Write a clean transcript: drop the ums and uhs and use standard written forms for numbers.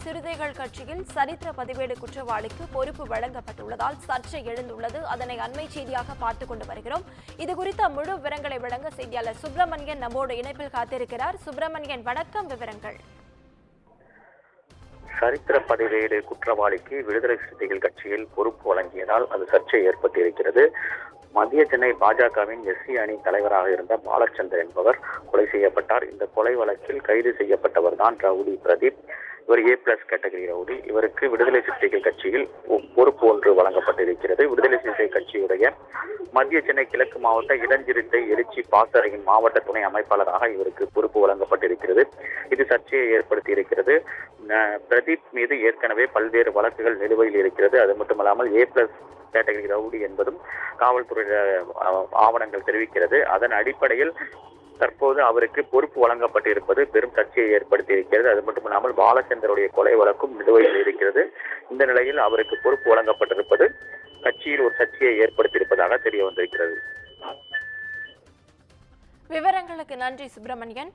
சிறுத்தைகள் கட்சியில் சரித்திர பதிவேடு குற்றவாளிக்கு பொறுப்பு வழங்கப்பட்டுள்ளதால் சர்ச்சை எழுந்துள்ளது. அதனை அண்மை செய்தியாக பார்த்துக் கொண்டு வருகிறோம். இதுகுறித்த முழு விவரங்களை வழங்க செய்தியாளர் சுப்பிரமணியன் நம்மோடு இணைப்பில் காத்திருக்கிறார். சுப்பிரமணியன், வணக்கம். விவரங்கள். சரித்திர பதிவேடு குற்றவாளிக்கு விடுதலை சிறுத்தைகள் கட்சியில் பொறுப்பு வழங்கியதால் அது சர்ச்சை ஏற்பட்டிருக்கிறது. மத்திய சென்னை பாஜகவின் எஸ்சி அணி தலைவராக இருந்த பாலச்சந்தர் என்பவர் கொலை செய்யப்பட்டார். இந்த கொலை வழக்கில் கைது செய்யப்பட்டவர் தான் ரவுடி பிரதீப். இவர் A+ கேட்டகரி ரவுடி. இவருக்கு விடுதலை சிறுத்தைகள் கட்சியில் பொறுப்பு ஒன்று வழங்கப்பட்டிருக்கிறது. விடுதலை சிறுத்தை கட்சியுடைய மத்திய சென்னை கிழக்கு மாவட்ட இளஞ்சிறுத்தை எழுச்சி பாசறையின் மாவட்ட துணை அமைப்பாளராக இவருக்கு பொறுப்பு வழங்கப்பட்டிருக்கிறது. இது சர்ச்சையை ஏற்படுத்தி இருக்கிறது. பிரதீப் மீது ஏற்கனவே பல்வேறு வழக்குகள் நிலுவையில் இருக்கிறது. அது மட்டுமல்லாமல் A+ கேட்டகரி ரவுடி என்பதும் காவல்துறை ஆவணங்கள் தெரிவிக்கிறது. அதன் அடிப்படையில் தற்போது அவருக்கு பொறுப்பு வழங்கப்பட்டிருப்பது பெரும் சர்ச்சையை ஏற்படுத்தி இருக்கிறது. அது மட்டுமில்லாமல் பாலச்சந்தருடைய கொலை வழக்கும் நிலுவையில் இருக்கிறது. இந்த நிலையில் அவருக்கு பொறுப்பு வழங்கப்பட்டிருப்பது கட்சியில் ஒரு சர்ச்சையை ஏற்படுத்தியிருப்பதாக தெரிய வந்திருக்கிறது. விவரங்களுக்கு நன்றி சுப்பிரமணியன்.